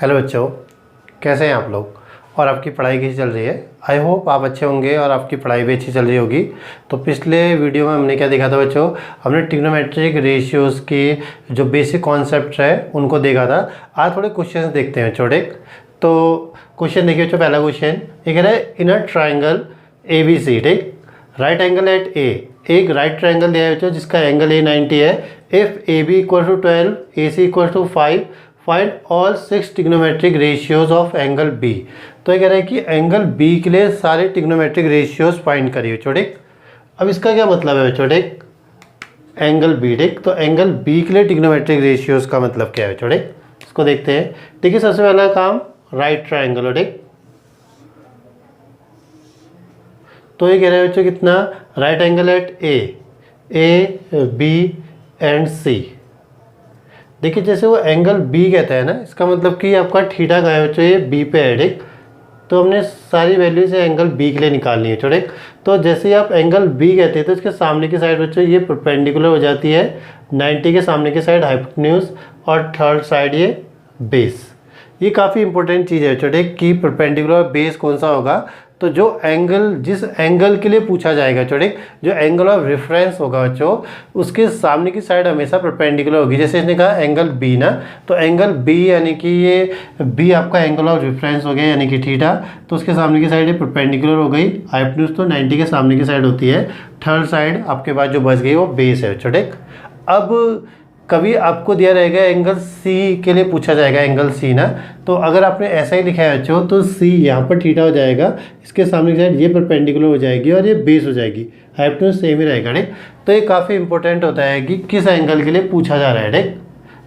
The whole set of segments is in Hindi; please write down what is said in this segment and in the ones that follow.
हेलो बच्चों, कैसे हैं आप लोग और आपकी पढ़ाई कैसी चल रही है। आई होप आप अच्छे होंगे और आपकी पढ़ाई भी अच्छी चल रही होगी। तो पिछले वीडियो में हमने क्या देखा था बच्चों, हमने ट्रिग्नोमेट्रिक रेशियोज़ की जो बेसिक कॉन्सेप्ट है उनको देखा था। आज थोड़े क्वेश्चंस देखते हैं छोटे। तो क्वेश्चन देखिए बच्चों, पहला क्वेश्चन ये कह रहा है in a triangle A B सी, ठीक, राइट एंगल एट ए, एक राइट ट्राइंगल दिया है बच्चों जिसका एंगल ए 90 है। If A B equal to 12, A C equal to 5, find all 6 trigonometric ratios of angle B. तो ये कह रहा है कि एंगल बी के लिए सारे ट्रिग्नोमेट्रिक रेशियोज फाइंड करिए छोटे। अब इसका क्या मतलब है छोटे, एंगल बी, ठीक, तो एंगल बी के लिए ट्रिग्नोमेट्रिक रेशियोज का मतलब क्या है छोटे, इसको देखते हैं। देखिए सबसे पहला काम राइट ट्राइंगल, ठीक, तो ये कह रहा है बच्चों कितना, right angle at A B and C. देखिए जैसे वो एंगल बी कहता है ना, इसका मतलब कि आपका थीटा का है बच्चों, ये बी पे है, ठीक, तो हमने सारी वैल्यू से एंगल बी के लिए निकालनी है छोटे। तो जैसे ही आप एंगल बी कहते हैं तो इसके सामने की साइड बच्चों ये परपेंडिकुलर हो जाती है 90 के सामने की साइड हाइपोटेन्यूज और थर्ड साइड ये बेस। ये काफ़ी इंपॉर्टेंट चीज़ है छोटे कि परपेंडिकुलर बेस कौन सा होगा। तो जो एंगल, जिस एंगल के लिए पूछा जाएगा छोटे, जो एंगल ऑफ रेफरेंस होगा बच्चों, उसके सामने की साइड हमेशा परपेंडिकुलर होगी। जैसे इसने कहा एंगल बी ना, तो एंगल बी यानी कि ये बी आपका एंगल ऑफ रेफरेंस हो गया यानी कि थीटा, तो उसके सामने की साइड ये परपेंडिकुलर हो गई। हाइपोटेन्यूज तो 90 के सामने की साइड होती है, थर्ड साइड आपके पास जो बच गई वो बेस है छोटे। अब कभी आपको दिया रहेगा एंगल सी के लिए पूछा जाएगा एंगल सी ना, तो अगर आपने ऐसा ही लिखा है बच्चों तो सी यहाँ पर थीटा हो जाएगा, इसके सामने की साइड ये परपेंडिकुलर हो जाएगी और ये बेस हो जाएगी, हाइपोटेन्यूज सेम ही रहेगा, ठीक। तो ये काफ़ी इंपॉर्टेंट होता है कि किस एंगल के लिए पूछा जा रहा है, ठीक,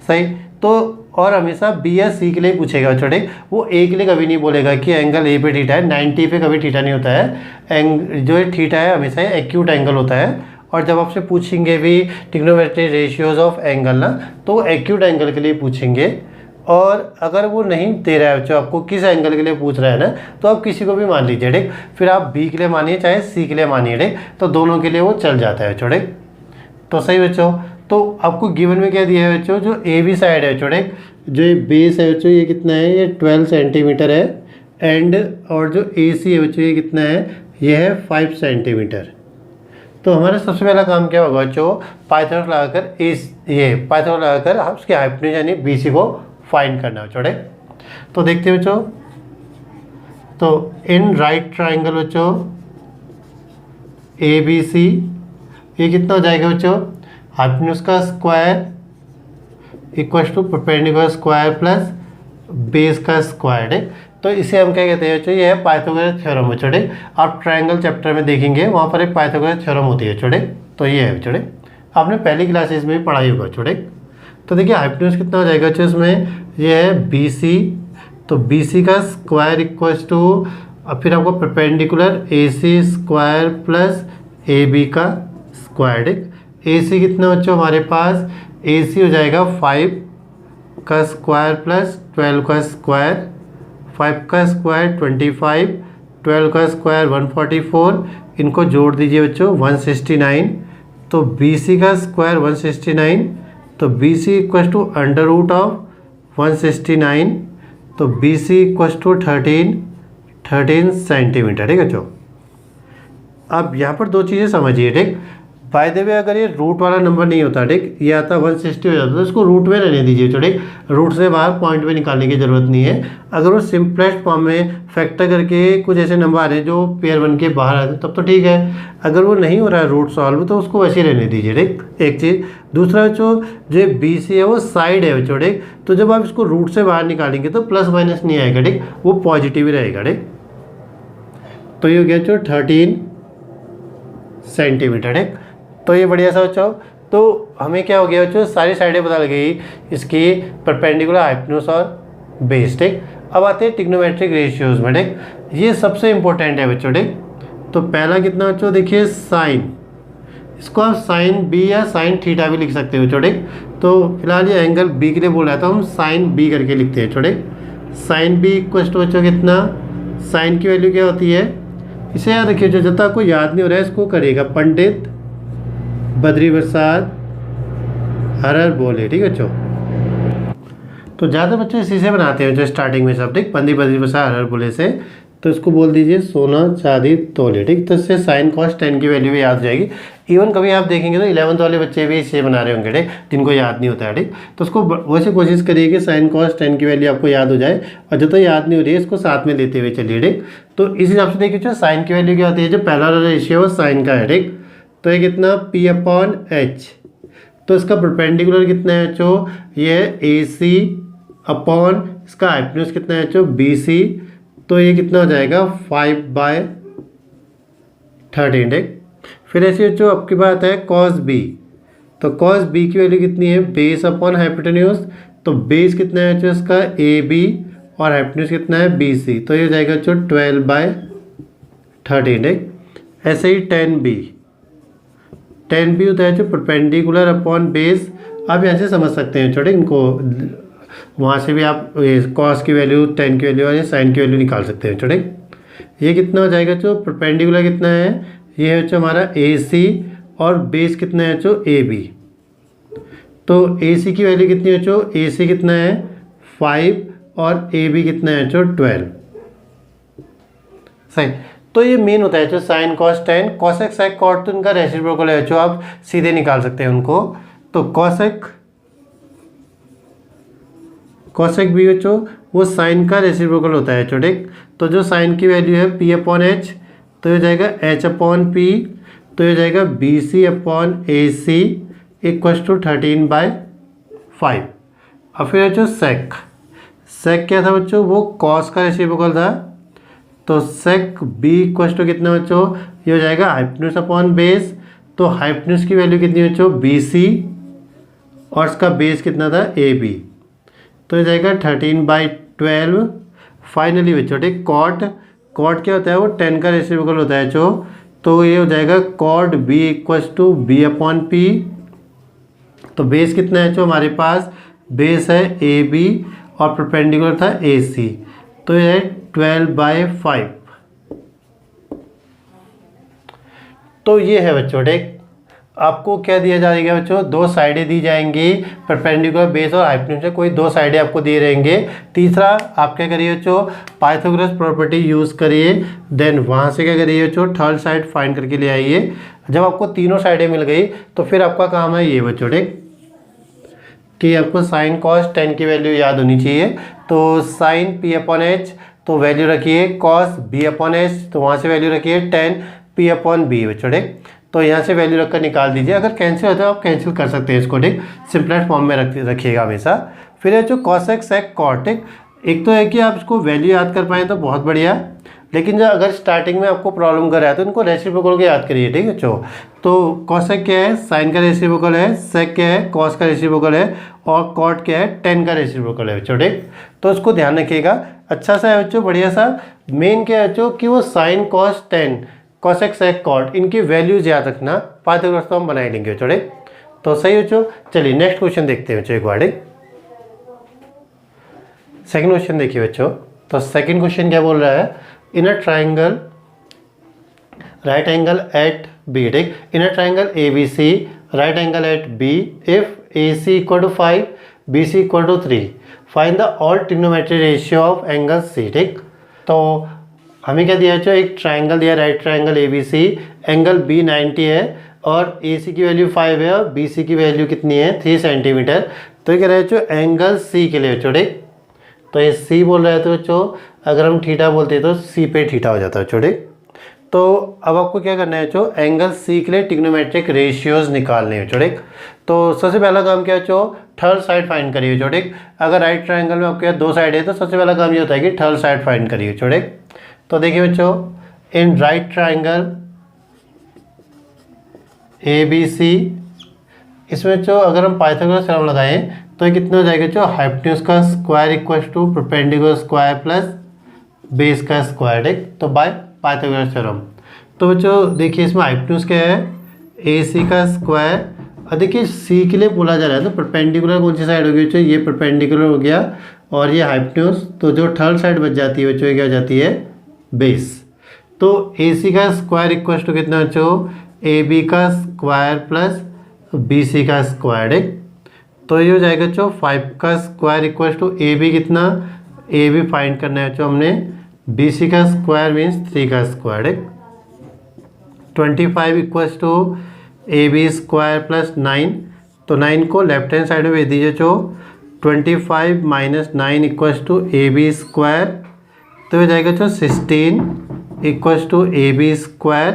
सही। तो और हमेशा बी या सी के लिए पूछेगा छोटे, वो ए के लिए कभी नहीं बोलेगा कि एंगल ए पे थीटा है। 90 पे कभी थीटा नहीं होता है, जो ये थीटा है हमेशा एक्यूट एंगल होता है। और जब आपसे पूछेंगे भी ट्रिग्नोमेट्रिक रेशियोज ऑफ एंगल ना, तो वो एक्यूट एंगल के लिए पूछेंगे। और अगर वो नहीं दे रहा है बच्चों आपको किस एंगल के लिए पूछ रहा है ना, तो आप किसी को भी मान लीजिए, ठीक, फिर आप बी के लिए मानिए चाहे सी के लिए मानिए, ठीक, तो दोनों के लिए वो चल जाता है छोटे। तो सही बच्चों, तो आपको गिवन में क्या दिया है बच्चों, जो ए बी साइड है छोटे, जो ये बेस है बच्चों ये कितना है, ये 12 सेंटीमीटर है, एंड और जो ए सी है बच्चों ये कितना है, ये है 5 सेंटीमीटर। तो हमारा सबसे पहला काम क्या होगा बच्चों, पाइथागोरस लगाकर पाइथागोरस लगाकर उसके हाइपोटेन्यूज यानी बी सी को फाइंड करना है छोटे। तो देखते हैं बच्चों, तो इन राइट ट्राइंगल बच्चों ए बी सी, ये कितना हो जाएगा बच्चों, हाइपोटेन्यूज का square equal to perpendicular square plus base का स्क्वायर है। तो इसे हम क्या कहते हैं बच्चों, ये है पाइथागोरस थ्योरम है छोटे। आप ट्रायंगल चैप्टर में देखेंगे वहाँ पर एक पाइथागोरस थ्योरम होती है छोटे। तो ये है छोटे, आपने पहली क्लासेस में भी पढ़ाई होगा छोटे। तो देखिए हाइपोटेन्यूज कितना हो जाएगा बच्चों इसमें, ये है बी सी, तो बी सी का स्क्वायर इक्वल्स टू, अब फिर आपको perpendicular A C square plus A B का स्क्वायर। ए सी कितना बच्चों हमारे पास, ए सी हो जाएगा 5 का स्क्वायर प्लस 12 का स्क्वायर, 5 का स्क्वायर 25, 12 का स्क्वायर 144, इनको जोड़ दीजिए बच्चों 169। तो बी सी का स्क्वायर 169, तो B C equal to under root of 169, तो B C equal to 13 centimetre, ठीक है बच्चों। अब यहाँ पर दो चीज़ें समझिए, ठीक, बाय द वे अगर ये रूट वाला नंबर नहीं होता, ठीक, ये आता 160 हो जाता, तो इसको रूट में रहने दीजिए तो, ठीक, रूट से बाहर पॉइंट में निकालने की ज़रूरत नहीं है। अगर वो सिंपलेस्ट फॉर्म में फैक्टर करके कुछ ऐसे नंबर आ रहे हैं जो पेयर बन के बाहर आते हैं तब तो ठीक है, अगर वो नहीं हो रहा है रूट सॉल्व तो उसको वैसे ही रहने दीजिए, ठीक, एक चीज़। दूसरा बच्चों जो बी सी है वो साइड है बच्चों, ठीक, तो जब आप इसको रूट से बाहर निकालेंगे तो प्लस माइनस नहीं आएगा, ठीक, वो पॉजिटिव ही रहेगा, ठीक। तो ये हो गया बच्चों 13 सेंटीमीटर, ठीक। तो ये बढ़िया सा बच्चों, तो हमें क्या हो गया बच्चों, सारी साइडें बदल गई इसकी, परपेंडिकुलर, हाइपोटेन्यूज और बेस, ठीक। अब आते हैं ट्रिग्नोमेट्रिक रेशियोज में, ठीक, ये सबसे इंपॉर्टेंट है बच्चों, ठीक। तो पहला कितना बच्चों, देखिए साइन, इसको आप साइन बी या साइन थीटा भी लिख सकते हो बच्चों, ठीक। तो फिलहाल ये एंगल बी के लिए बोल रहा था, हम साइन बी करके लिखते हैं छोटे। साइन बी इक्वल टू बच्चों कितना, साइन की वैल्यू क्या होती है, इसे याद रखिए, जो जब तक आपको याद नहीं हो रहा है इसको करिएगा, पंडित बद्री प्रसाद हर हर बोले, ठीक है बच्चों। तो ज़्यादा बच्चे इसी से बनाते हैं जो स्टार्टिंग में सब, ठीक, बंदी बदरी बसा हर बोले से, तो इसको बोल दीजिए सोना चांदी तोले, ठीक। तो इससे साइन कॉस टेन की वैल्यू भी याद हो जाएगी। इवन कभी आप देखेंगे तो 11th वाले बच्चे भी इससे बना रहे होंगे, ठीक, जिनको याद नहीं होता है, ठीक। तो उसको वैसे कोशिश करिए कि साइन कॉस टेन की वैल्यू आपको याद हो जाए, और जो तो याद नहीं हो रही है इसको साथ में लेते हुए चलिए, ठीक। तो इस हिसाब से देखिए जो साइन की वैल्यू क्या होती है, जो पहला वाला रेशियो वो साइन का है, ठीक। तो ये कितना P/H, तो इसका परपेंडिकुलर कितना है जो ये AC अपॉन इसका हाइपोटेन्यूज कितना है जो BC, तो ये कितना हो जाएगा 5/13, ठीक। फिर ऐसे जो आपकी बात है कॉस B, तो कॉस B की वैल्यू कितनी है बेस अपॉन हाइपोटेन्यूज, तो बेस कितना है जो इसका AB और हाइपोटेन्यूज कितना है BC, तो ये हो जाएगा जो 12/13, ठीक। ऐसे ही 10B होता है जो परपेंडिकुलर अपॉन बेस, आप यहाँ से समझ सकते हैं छोटे इनको, वहाँ से भी आप कॉस की वैल्यू 10 की वैल्यू और साइन की वैल्यू निकाल सकते हैं छोटे। ये कितना हो जाएगा जो परपेंडिकुलर कितना है, ये है जो हमारा AC और बेस कितना है जो AB, तो AC की वैल्यू कितनी है जो AC कितना है 5 और AB कितना है जो 12, सही। तो ये मेन होता है जो sine cos tan, cosec sec cot तो इनका रेसिप्रोकल है जो आप सीधे निकाल सकते हैं उनको। तो कॉसेक भी जो वो साइन का रेसिप्रोकल होता है छोटे। तो जो साइन की वैल्यू है P/H, तो ये जाएगा H/P, तो ये जाएगा BC/AC इक्वल्स टू 13/5। और फिर जो सेक क्या था बच्चों, वो कॉस का रेसिप्रोकल था, तो सेक B इक्वल्स टू कितना बच्चों, ये हो जाएगा हाइपोटेन्यूज अपॉन बेस, तो हाइपोटेन्यूज की वैल्यू कितनी बच्चों BC और इसका बेस कितना था AB, तो ये जाएगा 13/12। फाइनली बच्चों ठीक, कॉट क्या होता है वो 10 का रेसिप्रोकल होता है जो, तो ये हो जाएगा cot B equals to B/P। तो बेस कितना है जो हमारे पास, बेस है AB और परपेंडिकुलर था AC, तो ये है 12/5। तो ये है बच्चों ठीक, आपको क्या दिया जाएगा बच्चों, दो साइडें दी जाएंगी, परपेंडिकुलर बेस और हाइपोटेन्यूज से कोई दो साइडें आपको दिए रहेंगे। तीसरा आप क्या करिए बच्चों, पाइथागोरस प्रॉपर्टी यूज़ करिए, देन वहाँ से क्या करिए बच्चों, थर्ड साइड फाइंड करके ले आइए। जब आपको तीनों साइडें मिल गई तो फिर आपका काम है ये बच्चों ठीक, कि आपको साइन कॉस 10 की वैल्यू याद होनी चाहिए। तो साइन P/H, तो वैल्यू रखिए कॉस B/H, तो वहाँ से वैल्यू रखिए 10 P/B बच्चों ठीक। तो यहाँ से वैल्यू रखकर निकाल दीजिए, अगर कैंसिल होता है आप कैंसिल कर सकते हैं इसको ठीक, सिंपलेस्ट फॉर्म में रखिएगा हमेशा। फिर है जो कॉसेक सेक कॉट ठीक, एक तो है कि आप इसको वैल्यू याद कर पाएँ तो बहुत बढ़िया, लेकिन जो अगर स्टार्टिंग में आपको प्रॉब्लम कर रहा है तो इनको रेसिप्रोकल को याद करिए ठीक है बच्चों। तो कॉसेक क्या है, साइन का रेसिप्रोकल है, सेक क्या है, कॉस का रेसिप्रोकल है, और कॉट क्या है, 10 का रेसिप्रोकल है बच्चों ठीक। तो उसको ध्यान रखिएगा, अच्छा सा है बच्चों, बढ़िया सा। मेन क्या है बच्चों कि वो sine cos 10 cosec sec cot इनकी वैल्यूज याद रखना, पाइथागोरस तो हम बनाए लेंगे बच्चों ठीक। तो सही बच्चों, चलिए नेक्स्ट क्वेश्चन देखते हैं बच्चों एक बार ठीक। सेकंड क्वेश्चन देखिए बच्चों, तो सेकंड क्वेश्चन क्या बोल रहा है, in a triangle right angle at B ठीक, in a triangle ABC right angle at B if AC equal to 5 BC equal to 3 find the all trigonometry ratio of angle C ठीक। तो हमें क्या दिया है, एक ट्राइंगल दिया, right triangle ABC, angle B 90 है और AC की वैल्यू 5 है और BC की वैल्यू कितनी है 3 सेंटीमीटर। तो ये कह रहे हैं एंगल C के लिए बच्चों ठीक, तो ये C बोल रहे थे बच्चों, अगर हम थीटा बोलते तो C पे थीटा हो जाता है बच्चों ठीक। तो अब आपको क्या करना है बच्चों, एंगल C के लिए ट्रिग्नोमेट्रिक रेशियोज निकालने हैं बच्चों ठीक। तो सबसे पहला काम क्या है बच्चों, थर्ड साइड फाइंड करिए बच्चों ठीक। अगर राइट ट्राइंगल में आपके दो साइड है तो सबसे पहला काम ये होता है कि थर्ड साइड फाइंड करिए बच्चों ठीक। तो देखिए बच्चों, इन राइट ट्राइंगल ABC, इसमें जो अगर हम पाइथागोरस थ्योरम लगाएं तो ये कितना हो जाएगा जो, हाइपोटेन्यूज का square equals to perpendicular square plus base का स्क्वायर ठीक, तो बाय पाइथागोरस थ्योरम। तो बच्चों देखिए इसमें हाइपोटेन्यूज क्या है AC का स्क्वायर, और देखिए C के लिए बोला जा रहा है तो परपेंडिकुलर कौन सी साइड होगी बच्चों, ये परपेंडिकुलर हो गया और ये हाइपोटेन्यूज, तो जो थर्ड साइड बच जाती है बच्चों क्या हो जाती है बेस। तो AC का स्क्वायर इक्वल्स टू कितना बच्चों, AB का स्क्वायर प्लस BC का स्क्वायर ठीक। तो ये हो जाएगा बच्चों 5 का square equal to A B कितना, ए बी फाइंड करना है बच्चों हमने, बी सी का स्क्वायर मीन्स 3 का स्क्वायर है। 25 equals to A B square plus 9, तो 9 को लेफ्ट हैंड साइड में भेज दीजिए जो 25 minus 9 equals to A B square, तो हो जाएगा जो 16 equals to A B square.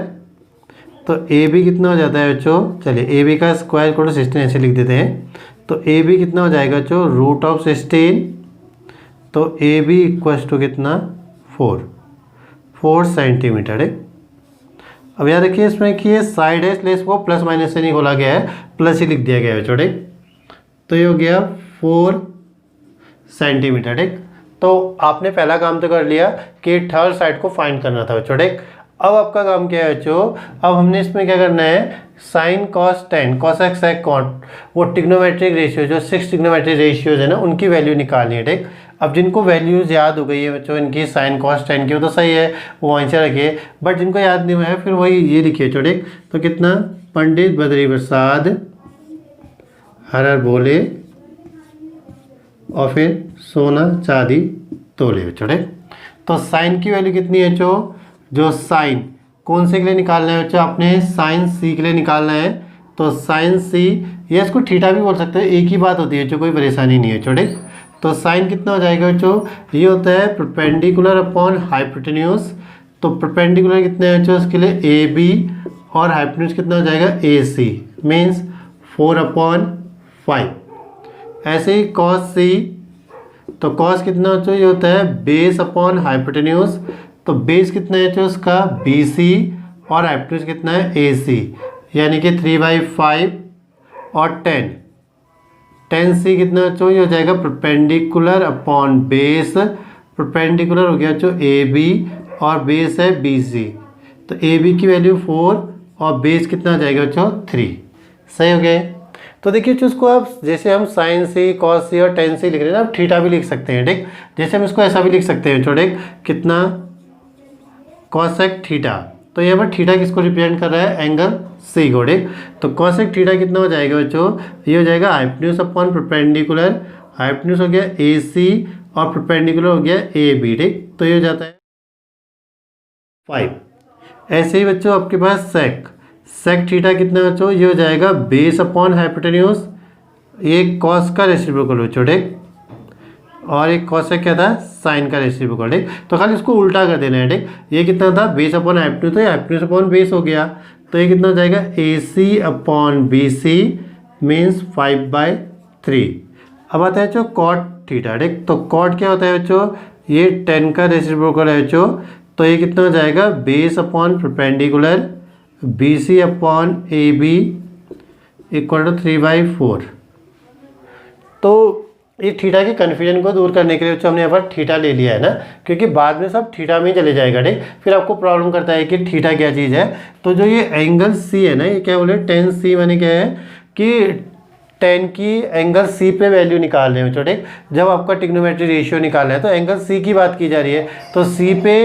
तो ए बी कितना हो जाता है बच्चों, चलिए ए बी का स्क्वायर को 16 ऐसे लिख देते हैं, तो ए बी कितना हो जाएगा बच्चों रूट ऑफ 16, तो ए बी इक्वल्स टू कितना 4 सेंटीमीटर है। अब याद रखिए इसमें कि ये साइड है इसलिए इसको प्लस माइनस से नहीं खोला गया है, प्लस ही लिख दिया गया है छोटे। तो ये हो गया 4 सेंटीमीटर ठीक। तो आपने पहला काम तो कर लिया कि थर्ड साइड को फाइंड करना था छोटे। अब आपका काम क्या है बच्चों, अब हमने इसमें क्या करना है, sine cos tan cosec sec cot, वो ट्रिग्नोमेट्रिक रेशियो जो 6 ट्रिग्नोमेट्रिक रेशियोज है ना उनकी वैल्यू निकालनी है ठीक। अब जिनको वैल्यूज़ याद हो गई है बच्चों इनकी साइन कॉस टेन की, वो तो सही है वो आंसर रखिए, बट जिनको याद नहीं हुआ है फिर वही ये लिखिए छोटे। तो कितना, पंडित बद्री प्रसाद हर हर बोले और फिर सोना चांदी तोले छोटे। तो साइन की वैल्यू कितनी है जो साइन कौन से के लिए निकालना है बच्चों, आपने साइन सी के लिए निकालना है। तो साइन सी, या इसको थीटा भी बोल सकते हैं, एक ही बात होती है जो कोई परेशानी नहीं है छोटे। तो साइन कितना हो जाएगा बच्चों, ये होता है परपेंडिकुलर अपॉन हाइपोटेन्यूज। तो परपेंडिकुलर कितने हैं बच्चों इसके लिए ए बी, और हाइपोटेन्यूज कितना हो जाएगा ए सी मीन्स 4/5। ऐसे ही कॉस सी, तो कॉस कितना बच्चों ये होता है बेस अपॉन हाइपोटेन्यूज। तो बेस कितना है बच्चों उसका बी सी, और हाइपोटेन्यूज कितना है ए सी, यानी कि 3/5 और 10 सी कितना बच्चों ये हो जाएगा परपेंडिकुलर अपॉन बेस। परपेंडिकुलर हो गया बच्चों ए बी और बेस है बी सी, तो ए बी की वैल्यू 4 और बेस कितना आ जाएगा बच्चों 3। सही हो गया। तो देखिए बच्चों इसको आप जैसे हम साइन सी कॉस सी और टेन सी लिख रहे हैं ना, आप थीटा भी लिख सकते हैं ठीक। जैसे हम इसको ऐसा भी लिख सकते हैं छोटे, कितना कॉसेक थीटा, तो यहाँ पर थीटा किसको रिप्रेजेंट कर रहा है, एंगल सी को ठीक। तो कॉसेक थीटा कितना हो जाएगा बच्चों, ये हो जाएगा हाइपोटेन्यूज अपॉन परपेंडिकुलर, हाइपोटेन्यूज हो गया ए सी और परपेंडिकुलर हो गया ए बी ठीक। तो ये हो जाता है 5। ऐसे ही बच्चों आपके पास सेक थीटा कितना बच्चों, ये हो जाएगा बेस अपॉन हाइपोटेन्यूज, ये कॉस का रेसिप्रोकल बच्चों ठीक, और एक कॉसेक क्या था साइन का रेसिप्रोकल ठीक। तो खाली इसको उल्टा कर देना है ठीक। ये कितना था बेस अपॉन हाइपोटेन्यूज, तो हाइपोटेन्यूज अपॉन बेस हो गया, तो ये कितना हो जाएगा ए सी अपॉन बी सी मीन्स 5/3। अब आता है बच्चों कॉट थीटा ठीक। तो कॉट क्या होता है बच्चों, ये 10 का रेसिप्रोकल है बच्चों, तो ये कितना हो जाएगा base upon perpendicular B C upon A B equal to 3/4। तो ये थीटा के कन्फ्यूजन को दूर करने के लिए हमने यहाँ पर थीटा ले लिया है ना, क्योंकि बाद में सब थीटा में ही चले जाएगा ठीक। फिर आपको प्रॉब्लम करता है कि थीटा क्या चीज़ है। तो जो ये एंगल सी है ना, ये क्या बोले टेन सी, माने क्या है कि 10 की एंगल सी पे वैल्यू निकाल रहे हैं बच्चों ठीक। जब आपका ट्रिग्नोमेट्रिक रेशियो निकालना है तो एंगल सी की बात की जा रही है। तो सी पे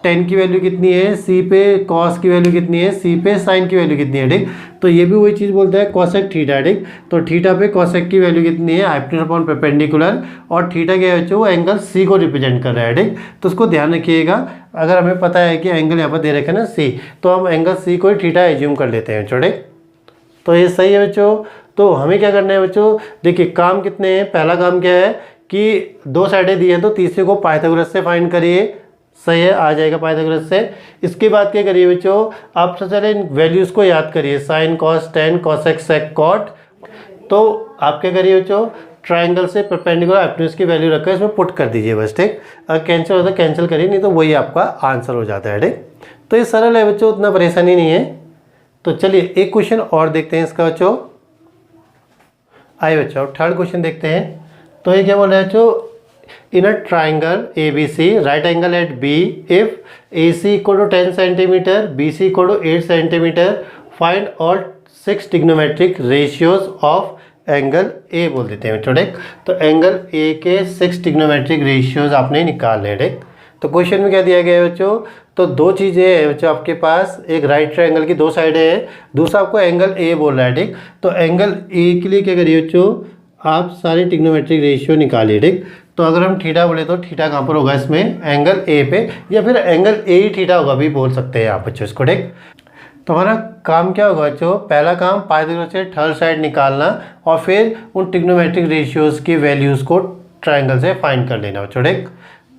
10 की वैल्यू कितनी है, सी पे कॉस की वैल्यू कितनी है, सी पे साइन की वैल्यू कितनी है ठीक। तो ये भी वही चीज़ बोलता है कॉसेक थीटा ठीक। तो थीटा पे कॉसेक की वैल्यू कितनी है हाइपोटेन्यूज अपॉन परपेंडिकुलर, और थीटा क्या है बच्चों वो एंगल सी को रिप्रेजेंट कर रहा है ठीक। तो उसको ध्यान रखिएगा, अगर हमें पता है कि एंगल यहाँ पर दे रखा है ना सी, तो हम एंगल सी को ही थीटा एज्यूम कर लेते हैं छोटे। तो ये सही है बच्चों। तो हमें क्या करना है बच्चों, देखिए काम कितने हैं। पहला काम क्या है कि 2 साइडें दी हैं, तो तीसरे को पाइथागोरस से फाइंड करिए। सही है, आ जाएगा पाइथागोरस से। इसके बाद क्या करिए बच्चों, आप सबसे पहले इन वैल्यूज़ को याद करिए, sine cos tan cosec sec cot. तो आप क्या करिए बच्चों, ट्राइंगल से परपेंडिकुलर हाइपोटेन्यूज की वैल्यू रखकर इसमें पुट कर दीजिए बस ठीक। अगर कैंसिल होता है कैंसिल करिए, नहीं तो वही आपका आंसर हो जाता है ठीक। तो ये सरल है बच्चों, उतना परेशानी नहीं है। तो चलिए एक क्वेश्चन और देखते हैं इसका बच्चों। आइए बच्चों थर्ड क्वेश्चन देखते हैं। तो ये क्या बोल रहा है बच्चों, in a triangle ABC, right angle at B, if AC equal to 10 centimeter, BC equal to 8 centimeter, find all 6 trigonometric ratios of angle A बोल देते हैं बच्चों ठीक। तो एंगल A के 6 trigonometric ratios आपने निकाल ले ठीक। तो क्वेश्चन में क्या दिया गया है बच्चों, तो 2 चीज़ें हैं बच्चों आपके पास, एक राइट ट्रायंगल की 2 साइडें हैं, दूसरा आपको एंगल A बोल रहा है ठीक। तो एंगल A के लिए क्या करिए बच्चों, आप सारे ट्रिग्नोमेट्रिक रेशियो निकालिए, ठीक। तो अगर हम थीटा बोले तो थीटा कहाँ पर होगा इसमें, एंगल ए पे, या फिर एंगल ए ही थीटा होगा भी बोल सकते हैं आप बच्चों इसको, ठीक। तो हमारा काम क्या होगा बच्चों, पहला काम पाइथागोरस से थर्ड साइड निकालना और फिर उन ट्रिग्नोमेट्रिक रेशियोज़ की वैल्यूज़ को ट्रायंगल से फाइंड कर लेना बच्चों, ठीक।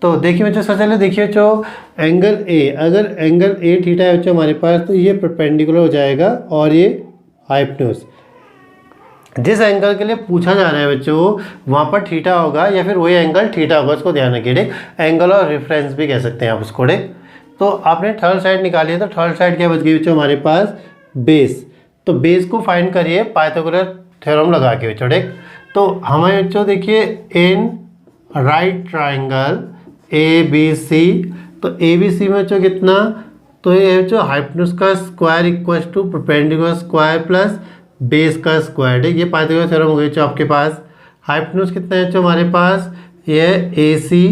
तो देखिए बच्चों, सबसे पहले देखिए बच्चों, एंगल ए, अगर एंगल ए थीटा है बच्चों हमारे पास, तो ये परपेंडिकुलर हो जाएगा और ये हाइपोटेन्यूज। जिस एंगल के लिए पूछा जा रहा है बच्चों वहाँ पर थीटा होगा या फिर वही एंगल थीटा होगा, उसको ध्यान रखिए, ठीक। एंगल और रेफरेंस भी कह सकते हैं आप उसको, ठीक। तो आपने थर्ड साइड निकाली है, तो थर्ड साइड क्या बच गई बच्चों हमारे पास, बेस। तो बेस को फाइंड करिए पाइथागोरस थ्योरम लगा के बच्चों, ठीक। तो हमें बच्चों देखिए, in right triangle A B C, तो ए बी सी में बच्चों कितना, तो ये बच्चों हाइपोटेन्यूज का square equal to perpendicular square plus base का स्क्वायर, ठीक। ये पाइथागोरस थ्योरम हो गई जो आपके पास। हाइपोटेन्यूज कितना है जो हमारे पास, ये ए सी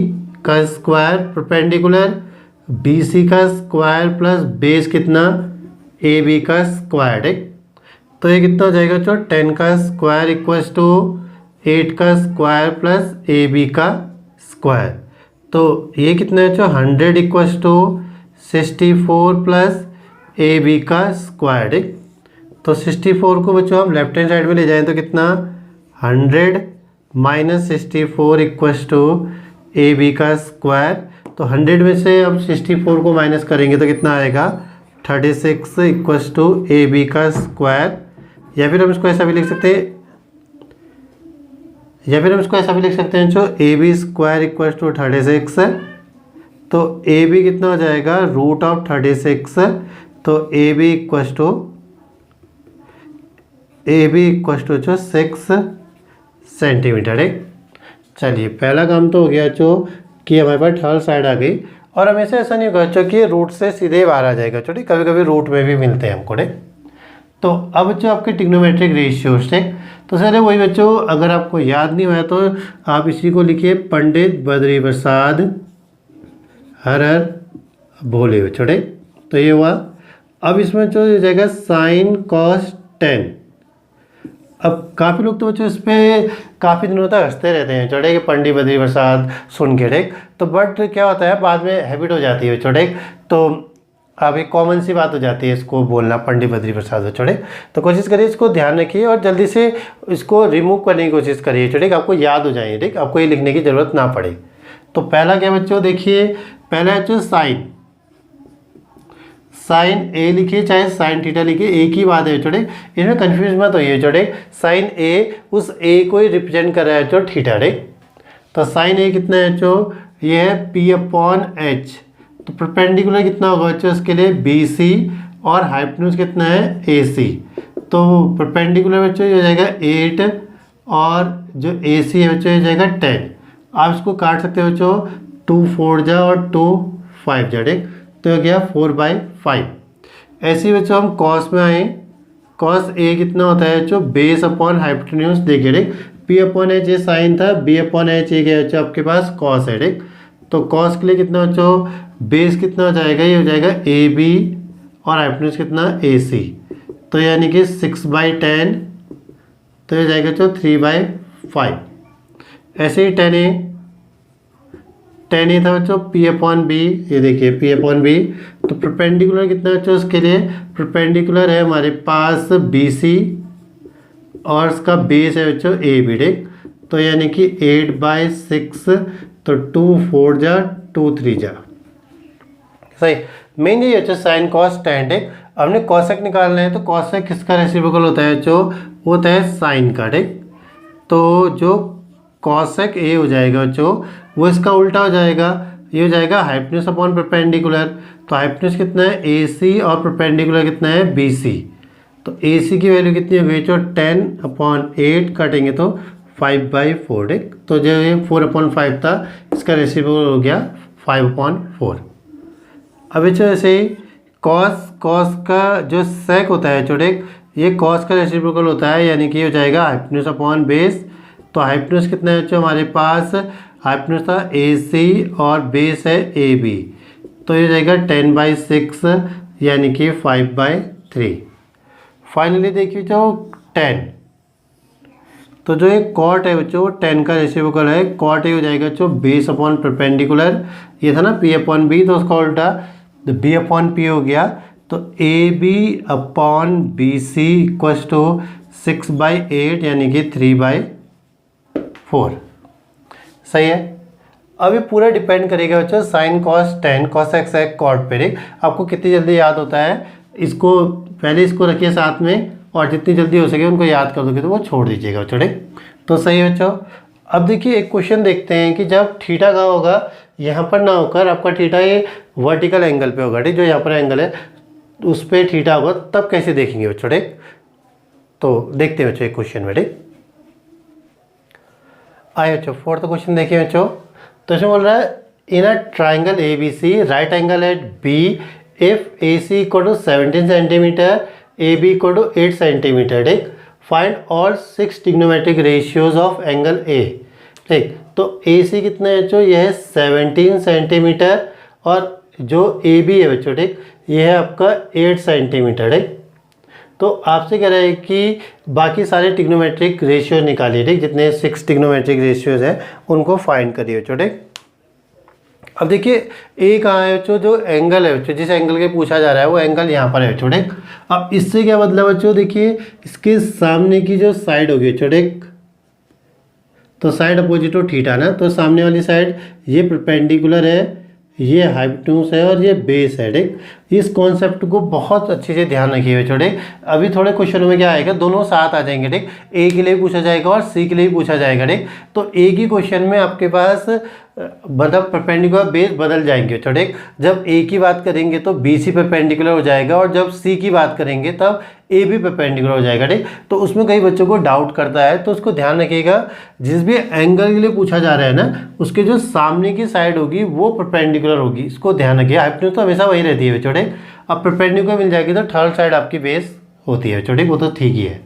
का स्क्वायर परपेंडिकुलर बी सी का स्क्वायर प्लस बेस कितना, ए बी का स्क्वायर, ठीक। तो ये कितना हो जाएगा बच्चों, 10 का स्क्वायर इक्वल्स टू 8 का स्क्वायर प्लस ए बी का स्क्वायर। तो ये कितना है बच्चों, 100 equals to 64 plus A B का स्क्वायर, ठीक। तो 64 को बच्चों हम लेफ्ट हैंड साइड में ले जाएं तो कितना, 100 minus 64 equals to A B का स्क्वायर। तो 100 में से अब 64 को माइनस करेंगे तो कितना आएगा, 36 इक्वल्स टू ए बी का स्क्वायर। या फिर हम इसको ऐसा भी लिख सकते हैं, जो A B square equals to 36। तो ए बी कितना हो जाएगा, रूट ऑफ 36। तो ए बी इक्वल्स टू जो 6 सेंटीमीटर, है। चलिए पहला काम तो हो गया जो कि हमारे पास थर्ड साइड आ गई। और हमेशा ऐसा नहीं होगा बच्चों कि रूट से सीधे बाहर आ जाएगा, छोटी कभी कभी रूट में भी मिलते हैं हमको, ठीक। तो अब बच्चों आपके ट्रिग्नोमेट्रिक रेशियोज, ठीक। तो सर वही बच्चों, अगर आपको याद नहीं हुआ तो आप इसी को लिखिए, पंडित बद्री प्रसाद हर हर भोले बच्चों, ठीक। तो ये हुआ। अब इसमें जो हो जाएगा साइन कॉस 10। अब काफ़ी लोग तो बच्चों इस पर काफ़ी दिनों तक हंसते रहते हैं छोटे, कि पंडित बद्री प्रसाद सुन के, ठीक। तो बट क्या होता है, बाद में हैबिट हो जाती है छोटे। तो अब एक कॉमन सी बात हो जाती है इसको बोलना, पंडित बद्री प्रसाद छोटे। तो कोशिश करिए इसको ध्यान रखिए और जल्दी से इसको रिमूव करने की कोशिश करिए छोटे, आपको याद हो जाए, ठीक। आपको ये लिखने की ज़रूरत ना पड़े। तो पहला क्या बच्चों देखिए, पहला बच्चों साइन ए लिखिए चाहे साइन थीटा लिखिए, एक ही बात है छोटे, इसमें कन्फ्यूज मत होइए छोटे। साइन ए उस ए को ही रिप्रेजेंट कर रहा है जो थीटा, ठीक। तो साइन ए कितना है जो, ये है P/H। तो परपेंडिकुलर कितना होगा बच्चों इसके लिए, BC, और हाइपोटेन्यूज कितना है, AC। तो परपेंडिकुलर बच्चों ये हो जाएगा 8 और जो AC है बच्चों ये हो जाएगा 10। आप इसको काट सकते हो बच्चों, 2 4 जा और 2 5 जा, ठीक। तो हो गया 4/5। ऐसे ही बच्चों हम कॉस में आए, कॉस ए कितना होता है जो बेस अपॉन हाइपोटेन्यूज, देखिए ठीक, P/H ये साइन था, B/H ये क्या बच्चों आपके पास कॉस है, ठीक। तो कॉस के लिए कितना बच्चों, बेस कितना हो जाएगा, ये हो जाएगा AB और हाइपोटेन्यूज कितना AC। तो यानी कि 6/10, तो ये जाएगा बच्चों 3/5। ऐसे ही 10A था बच्चों P/B, ये देखिए P/B। तो परपेंडिकुलर कितना बच्चों उसके लिए, परपेंडिकुलर है हमारे पास BC और इसका बेस है बच्चों AB, ठीक। तो यानी कि 8/6, तो 2 4 जा 2 3 जा, सही। मेन ये बच्चों साइन कॉस tan, ठीक। हमने कॉसेक निकालना है, तो कॉसेक किसका रेसिप्रोकल होता है जो, वो होता है साइन का, ठीक। तो जो कॉसेक ए हो जाएगा बच्चों वो इसका उल्टा हो जाएगा, ये हो जाएगा हाइपोटेन्यूज अपॉन परपेंडिकुलर। तो हाइपोटेन्यूज कितना है AC और परपेंडिकुलर कितना है BC। तो AC की वैल्यू कितनी हो गई जो 10/8 काटेंगे तो 5/4, ठीक। तो जो ये 4/5 था इसका रेसिप्रोकल हो गया 5/4। अब ऐसे ही कॉस का जो सेक होता है छोटे, ये कॉस का रेसिप्रोकल होता है, यानी कि हो जाएगा हाइपोटेन्यूज अपॉन बेस। तो हाइपोटेन्यूज कितना है जो हमारे पास, हाइपोटेन्यूज था AC और बेस है AB। तो ये जाएगा 10/6 यानी कि 5/3। फाइनली देखिए जो 10 तो जो एक कॉट है बच्चों 10 का रेसिप्रोकल है, कॉट ए हो जाएगा बच्चों बेस अपॉन परपेंडिकुलर, ये था ना पी अपॉन बी, तो उसका उल्टा बी अपॉन पी हो गया। तो A B upon B C equals to 6/8 यानी कि 3/4। सही है। अब ये पूरा डिपेंड करेगा बच्चों sign cos ten cos x है कॉट पे। ठीक, आपको कितनी जल्दी याद होता है इसको, पहले इसको रखिए साथ में, और जितनी जल्दी हो सके उनको याद कर दोगे तो वो छोड़ दीजिएगा बच्चों। ठीक, तो सही है बच्चों। अब देखिए एक क्वेश्चन देखते हैं कि जब थीटा का होगा यहाँ पर ना होकर आपका थीटा ये वर्टिकल एंगल पे होगा। ठीक, जो यहाँ पर एंगल है उस पर थीटा होगा, तब कैसे देखेंगे बच्चों। ठीक, तो देखते हैं बच्चों एक क्वेश्चन में। ठीक, आए बच्चों फोर्थ क्वेश्चन देखिए बच्चों। तो इसमें बोल रहा है in a triangle A B C right angle at B if A C equal to 17 centimetre A B equal to 8 centimetre. ठीक, find all 6 trigonometric ratios of angle A. ठीक, तो ए सी कितना है बच्चों, यह है 17 सेंटीमीटर, और जो ए बी है बच्चों ठीक ये है आपका 8 सेंटीमीटर। ठीक, तो आपसे कह रहा है कि बाकी सारे ट्रिग्नोमेट्रिक रेशियो निकालिए। ठीक, जितने 6 ट्रिग्नोमेट्रिक रेशियोज हैं उनको फाइंड करिए बच्चों। ठीक, अब देखिए ए कहाँ है बच्चों, जो एंगल है बच्चों जिस एंगल के पूछा जा रहा है वो एंगल यहाँ पर है बच्चों। ठीक, अब इससे क्या मतलब बच्चों, देखिए इसके सामने की जो साइड होगी बच्चों ठीक, तो साइड अपोजिट हो थीटा ना, तो सामने वाली साइड ये परपेंडिकुलर है, ये हाइपोटेन्यूस है और ये बेस है। ठीक, इस कॉन्सेप्ट को बहुत अच्छे से ध्यान रखिए बच्चों। ठीक, अभी थोड़े क्वेश्चनों में क्या आएगा, दोनों साथ आ जाएंगे। ठीक, ए के लिए पूछा जाएगा और सी के लिए पूछा जाएगा। ठीक, तो ए की क्वेश्चन में आपके पास मतलब परपेंडिकुलर बेस बदल जाएंगे बच्चों। ठीक, जब ए की बात करेंगे तो बी सी परपेंडिकुलर हो जाएगा, और जब सी की बात करेंगे तब ए भी परपेंडिकुलर हो जाएगा। ठीक, तो उसमें कई बच्चों को डाउट करता है, तो उसको ध्यान रखिएगा जिस भी एंगल के लिए पूछा जा रहा है ना उसके जो सामने की साइड होगी वो परपेंडिकुलर होगी, इसको ध्यान रखिए। हाइपोटेन्यूज तो हमेशा वही रहती है बच्चों। ठीक, अब परपेंडिकुलर मिल जाएगी तो थर्ड साइड आपकी बेस होती है बच्चों। ठीक, वो तो ठीक ही है।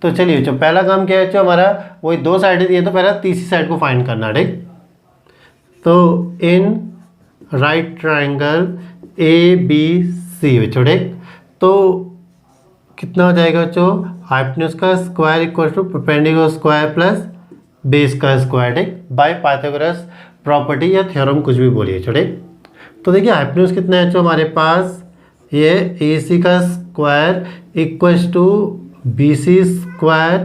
तो चलिए बच्चों पहला काम क्या है बच्चों हमारा, वही 2 साइडें दी है तो पहला तीसरी साइड को फाइंड करना। ठीक, तो in right triangle A B C बच्चों। ठीक, तो कितना हो जाएगा बच्चों, हाइपोटेन्यूज का square equal to perpendicular square plus base का स्क्वायर। ठीक, बाय पाइथागोरस प्रॉपर्टी या थ्योरम कुछ भी बोलिए बच्चों। ठीक, तो देखिए हाइपोटेन्यूज कितना है बच्चों हमारे पास, ये ए सी का square equals to B C square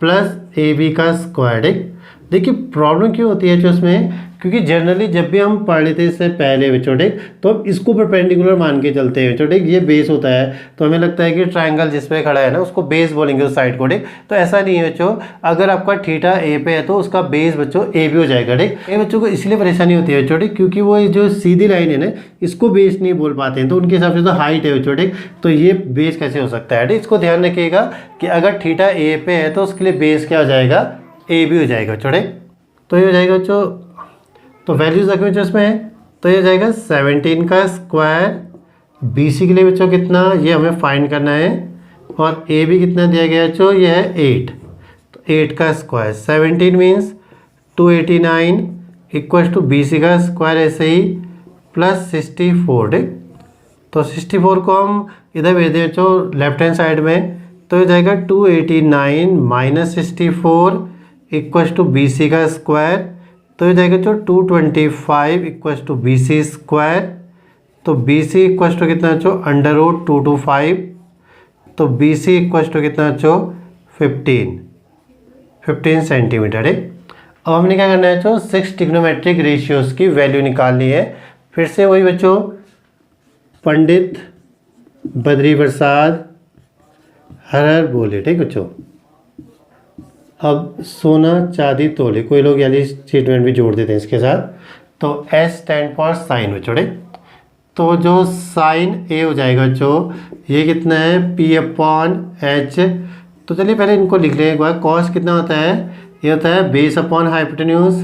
plus A B का स्क्वायर। ठीक, देखिए प्रॉब्लम क्यों होती है जो उसमें, क्योंकि जनरली जब भी हम पढ़ लेते हैं इससे पहले बच्चों ठीक, तो हम इसको परपेंडिकुलर मान के चलते हैं बच्चों। ठीक, ये बेस होता है तो हमें लगता है कि ट्रायंगल जिस पे खड़ा है ना उसको बेस बोलेंगे उस साइड को। ठीक, तो ऐसा नहीं है बच्चों, अगर आपका थीटा ए पे है तो उसका बेस बच्चों ए भी हो जाएगा। ठीक, ये बच्चों को इसलिए परेशानी होती है बच्चों ठीक, क्योंकि वो जो सीधी लाइन है ना इसको बेस नहीं बोल पाते हैं, तो उनके हिसाब से तो हाइट है बच्चों। ठीक, तो ये बेस कैसे हो सकता है। ठीक, इसको ध्यान रखिएगा कि अगर थीटा ए पे है तो उसके लिए बेस क्या हो जाएगा, ए भी हो जाएगा बच्चों। ठीक, तो ये हो जाएगा बच्चों, तो वैल्यूज रखें बच्चों इसमें, तो ये जाएगा 17 का स्क्वायर, बी सी के लिए बच्चों कितना ये हमें फाइंड करना है, और ए भी कितना दिया गया बच्चों ये है 8, तो 8 का square 17 means 289 equals to B C का स्क्वायर ऐसे ही प्लस 64। ठीक, तो 64 को हम इधर भेज दें बच्चों लेफ्ट हैंड साइड में, तो ये जाएगा 289 minus 64 equals to B C का स्क्वायर, तो ये जाएगा जो 225 equals to B C square, तो बी सी इक्वल्स टू कितना बच्चों √225, तो बी सी इक्वल्स टू कितना बच्चों 15 सेंटीमीटर। ठीक, अब हमने क्या करना है बच्चों 6 ट्रिग्नोमेट्रिक रेशियोज की वैल्यू निकालनी है। फिर से वही बच्चों पंडित बद्री प्रसाद हर हर बोले। ठीक बच्चों, अब सोना चांदी तोले, कोई लोग यानी स्टेटमेंट भी जोड़ देते हैं इसके साथ, तो S स्टैंड फॉर साइन बच्चों। ठीक, तो जो साइन A हो जाएगा बच्चों ये कितना है P/H, तो चलिए पहले इनको लिख लें एक बार। कॉस कितना होता है, ये होता है base upon hypotenuse,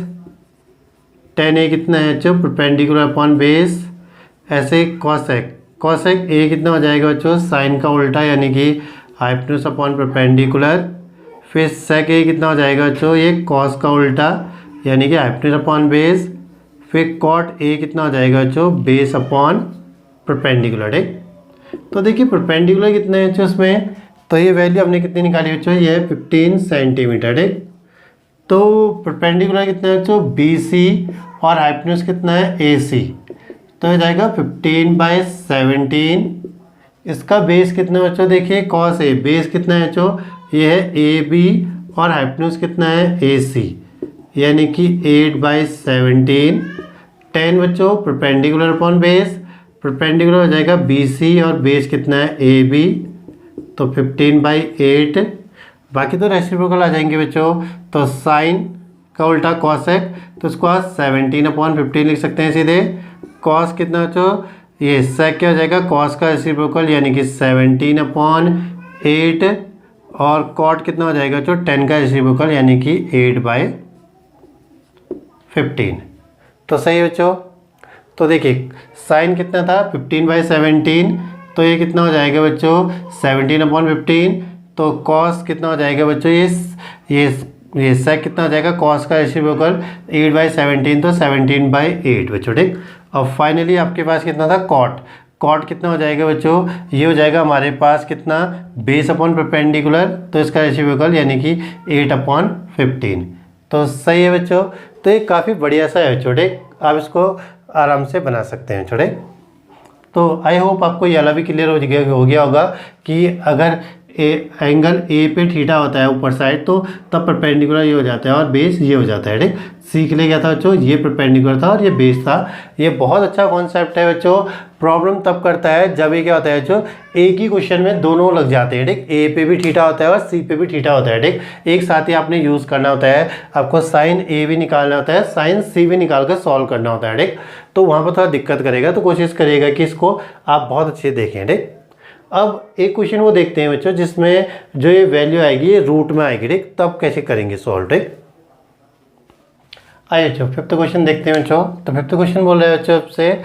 tan A कितना है बच्चों परपेंडिकुलर अपॉन बेस, ऐसे कॉसेक A कितना हो जाएगा बच्चों साइन का उल्टा यानी कि हाइपोटेन्यूज अपॉन परपेंडिकुलर, फिर सेक ए कितना हो जाएगा बच्चों ये कॉस का उल्टा यानी कि हाइपोटेन्यूज अपॉन बेस, फिर कॉट ए कितना हो जाएगा बच्चों बेस अपॉन परपेंडिकुलर। ठीक, तो देखिए परपेंडिकुलर कितने हैं बच्चों उसमें, तो ये वैल्यू हमने कितनी निकाली बच्चों ये है 15 सेंटीमीटर। ठीक, तो परपेंडिकुलर कितना है बच्चों BC और हाइपोटेन्यूज कितना है AC, तो हो जाएगा 15/17। इसका बेस कितना है बच्चों, देखिए cos A, बेस कितना है बच्चों, ये है AB और हाइपोटेन्यूज कितना है AC, यानी कि 8/17। 10 बच्चों परपेंडिकुलर अपॉन बेस, परपेंडिकुलर हो जाएगा BC और बेस कितना है AB, तो 15/8। बाकी तो रेसिप्रोकल आ जाएंगे बच्चों, तो साइन का उल्टा कॉसेक, तो इसको आज 17/15 लिख सकते हैं सीधे। कॉस कितना बच्चों, ये सेक क्या हो जाएगा, कॉस का रेसिप्रोकल यानी कि 17/8, और कॉट कितना हो जाएगा बच्चों, 10 का रेसिप्रोकल यानी कि 8/15। तो सही है बच्चों। तो देखिए साइन कितना था 15/17, तो ये कितना हो जाएगा बच्चों 17/15। तो कॉस कितना हो जाएगा बच्चों, ये सेक कितना हो जाएगा, कॉस का रेसिप्रोकल 8/17, तो 17/8 बच्चों, ठीक। और फाइनली आपके पास कितना था कॉट, कॉट कितना हो जाएगा बच्चों, ये हो जाएगा हमारे पास कितना, बेस अपॉन परपेंडिकुलर, तो इसका रेसिप्रोकल यानी कि 8/15। तो सही है बच्चों। तो ये काफ़ी बढ़िया सा है छोटे, आप इसको आराम से बना सकते हैं छोटे। तो आई होप आपको ये वाला भी क्लियर हो गया होगा कि अगर एंगल ए पे थीटा होता है ऊपर साइड, तो तब परपेंडिकुलर ये हो जाता है और बेस ये हो जाता है, ठीक। सीख ले गया था बच्चों, ये परपेंडिकुलर था और ये बेस था। ये बहुत अच्छा कॉन्सेप्ट है बच्चों। प्रॉब्लम तब करता है जब ये क्या होता है बच्चों, एक ही क्वेश्चन में दोनों लग जाते हैं, ठीक। ए पे भी थीटा होता है और सी पे भी थीटा होता है, ठीक। एक साथ ही आपने यूज़ करना होता है, आपको साइन ए भी निकालना होता है, साइन सी भी निकाल कर सॉल्व करना होता है, ठीक। तो वहाँ पर थोड़ा दिक्कत करेगा, तो कोशिश करिएगा कि इसको आप बहुत अच्छे देखें, ठीक। अब एक क्वेश्चन वो देखते हैं बच्चों जिसमें जो ये वैल्यू आएगी ये रूट में आएगी, ठीक। तब कैसे करेंगे सॉल्व, ठीक। आइए बच्चों फिफ्थ क्वेश्चन देखते हैं बच्चों। तो फिफ्थ क्वेश्चन बोल रहे हैं बच्चों आपसे,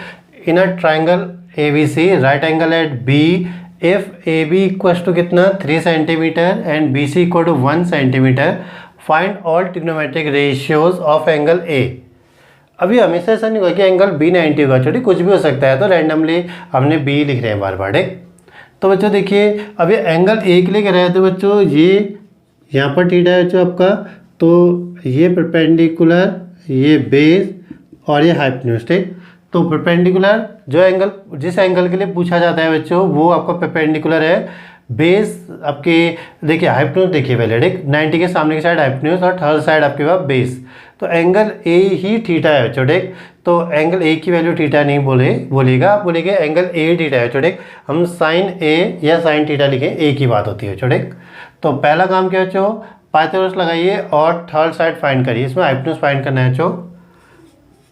in a triangle ABC right angle at B if AB equals to कितना 3 centimetre and BC equal to 1 centimetre, find all trigonometric ratios of angle A। अभी हमेशा ऐसा नहीं होगा कि एंगल B 90 होगा, छोटी कुछ भी हो सकता है, तो रैंडमली हमने B लिख रहे हैं बार बार, ठीक। तो बच्चों देखिए अभी एंगल ए के लिए कह रहे हैं, तो बच्चों ये यहाँ पर थीटा है बच्चों आपका, तो ये परपेंडिकुलर, ये बेस और ये हाइपोटेन्यूज, ठीक। तो परपेंडिकुलर जो एंगल, जिस एंगल के लिए पूछा जाता है बच्चों वो आपका परपेंडिकुलर है। बेस आपके देखिए हाइपोटेन्यूज देखिए पहले, ठीक। 90 के सामने की साइड हाइपोटेन्यूज और थर्ड साइड आपके पास बेस, तो एंगल ए ही थीटा है बच्चों, ठीक। तो एंगल ए की वैल्यू थीटा नहीं बोलेगा, आप बोलेंगे एंगल ए थीटा है, ठीक। हम साइन ए या साइन थीटा लिखें, एक ही बात होती है, ठीक। तो पहला काम क्या बच्चों, पाइथागोरस लगाइए और थर्ड साइड फाइंड करिए, इसमें हाइपोटेन्यूज फाइंड करना है बच्चों।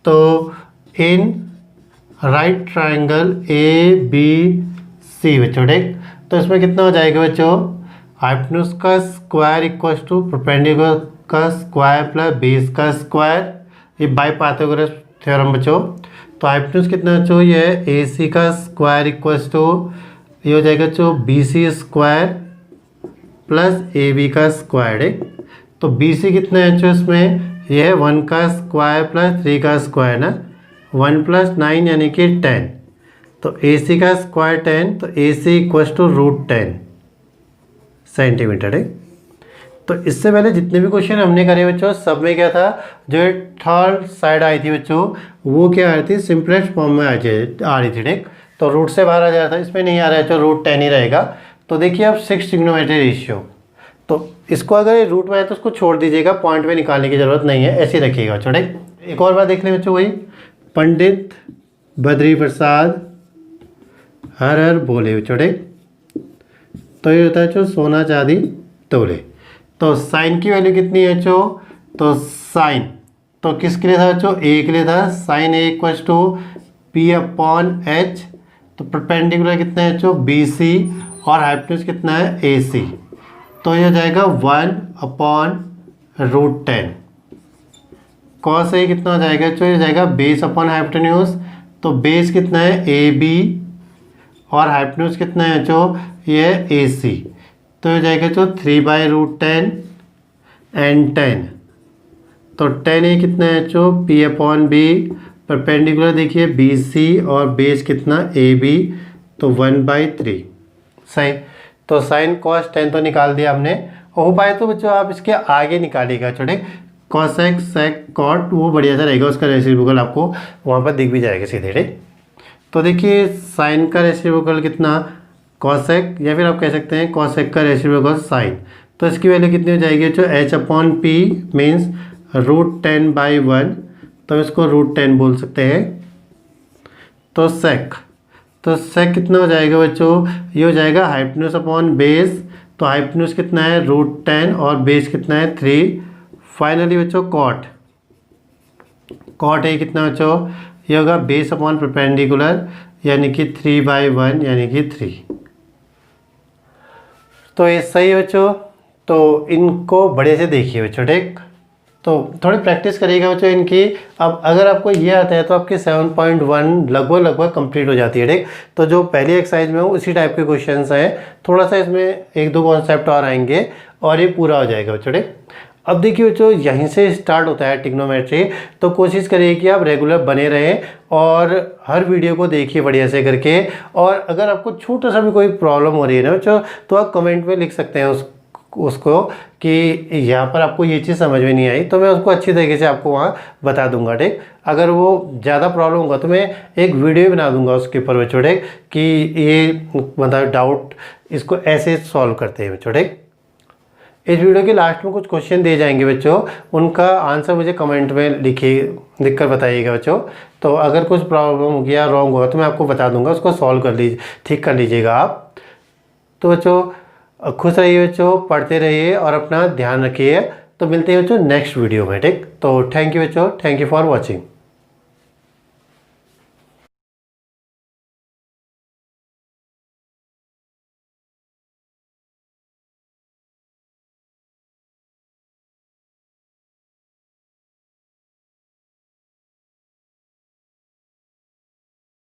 तो इन राइट ट्राइंगल ABC बच्चों, ठीक। तो इसमें कितना हो जाएगा बच्चों, हाइपोटेन्यूज का स्क्वायर इक्वल्स टू परपेंडिकुलर का स्क्वायर प्लस बेस का स्क्वायर, ये बाय पाइथागोरस थ्योरम बच्चों। तो हाइपोटेन्यूज कितना बच्चों, ये है AC का स्क्वायर इक्वल्स टू, ये हो जाएगा बच्चों BC स्क्वायर प्लस AB का स्क्वायर, ठीक। तो BC कितना है बच्चों, इसमें ये है 1 का स्क्वायर प्लस 3 का स्क्वायर ना, 1 + 9 यानी कि 10। तो AC का स्क्वायर 10, तो AC इक्वल्स टू √10 सेंटीमीटर, ठीक। तो इससे पहले जितने भी क्वेश्चन हमने करे बच्चों सब में क्या था, जो थर्ड साइड आई थी बच्चों वो क्या आ रही थी, सिंपलेस्ट फॉर्म में आ रही थी, ठीक। तो रूट से बाहर आ जा रहा था, इसमें नहीं आ रहा है तो √10 ही रहेगा। तो देखिए अब 6 ट्रिग्नोमेट्रिक रेशियो, तो इसको अगर रूट में है तो उसको छोड़ दीजिएगा, पॉइंट में निकालने की जरूरत नहीं है, ऐसे ही रखिएगा बच्चों, ठीक। एक और बात देख लें बच्चों, वही पंडित बद्री प्रसाद हर हर बोले बच्चों, ठीक। तो ये होता है बच्चों सोना चांदी तोले। तो साइन की वैल्यू कितनी है बच्चों, तो साइन तो किसके लिए था बच्चों, ए के लिए था, sign A equals to P/H। तो परपेंडिकुलर कितना है बच्चों BC और हाइपोटेन्यूज कितना है AC, तो ये हो जाएगा 1/√10। कॉस ए कितना हो जाएगा बच्चों, ये हो जाएगा बेस अपॉन हाइपोटेन्यूज, तो बेस कितना है AB और हाइपोटेन्यूज कितना है बच्चों, ये है AC, तो हो जाएगा तो 3/√10 एंड 10। तो 10 ये कितना है बच्चों P/B, परपेंडिकुलर देखिए BC और बेस कितना AB, तो 1/3 सही। तो साइन कॉस 10 तो निकाल दिया हमने। हो पाए तो बच्चों आप इसके आगे निकालिएगा छोटे, कॉसेक सेक कॉट वो बढ़िया सा रहेगा, उसका रेसिप्रोकल आपको वहाँ पर दिख भी जाएगा सीधे, ठीक। तो देखिए साइन का रेसिप्रोकल कितना, कॉसेक, या फिर आप कह सकते हैं कॉसेक का रेसिप्रोकल साइन। तो इसकी वैल्यू कितनी हो जाएगी, जो h/p मीन्स √10/1, तो इसको √10 बोल सकते हैं। तो सेक कितना हो जाएगा बच्चों, ये हो जाएगा हाइपोटेन्यूज अपॉन बेस। तो हाइपोटेन्यूज कितना है √10 और बेस कितना है 3। फाइनली बच्चों कॉट है कितना बच्चों, ये होगा बेस अपॉन परपेंडिकुलर यानी कि 3/1 यानी कि 3। तो ये सही है बच्चों। तो इनको बढ़िया से देखिए बच्चों, ठीक। तो थोड़ी प्रैक्टिस करिएगा बच्चों इनकी। अब अगर आपको ये आता है तो आपकी 7.1 लगभग कंप्लीट हो जाती है, ठीक। तो जो पहली एक्सरसाइज में उसी टाइप के क्वेश्चंस हैं, थोड़ा सा इसमें 1-2 कॉन्सेप्ट और आएंगे और ये पूरा हो जाएगा बच्चों, ठीक। अब देखिए बच्चों यहीं से स्टार्ट होता है ट्रिग्नोमेट्री, तो कोशिश करिए कि आप रेगुलर बने रहें और हर वीडियो को देखिए बढ़िया से करके। और अगर आपको छोटा सा भी कोई प्रॉब्लम हो रही है ना बच्चों, तो आप कमेंट में लिख सकते हैं उसको कि यहाँ पर आपको ये चीज़ समझ में नहीं आई, तो मैं उसको अच्छी तरीके से आपको वहाँ बता दूंगा, ठीक। अगर वो ज़्यादा प्रॉब्लम होगा तो मैं एक वीडियो बना दूंगा उसके ऊपर बच्चों, ठीक, कि ये मतलब डाउट इसको ऐसे सॉल्व करते हैं बच्चों, ठीक। इस वीडियो के लास्ट में कुछ क्वेश्चन दिए जाएंगे बच्चों, उनका आंसर मुझे कमेंट में लिख कर बताइएगा बच्चों। तो अगर कुछ प्रॉब्लम हो गया, रॉन्ग हुआ, तो मैं आपको बता दूंगा, उसको सॉल्व कर लीजिए, ठीक कर लीजिएगा आप। तो बच्चों खुश रहिए बच्चों, पढ़ते रहिए और अपना ध्यान रखिए। तो मिलते हैं बच्चों नेक्स्ट वीडियो में, ठीक। तो थैंक यू बच्चों, थैंक यू फॉर वॉचिंग।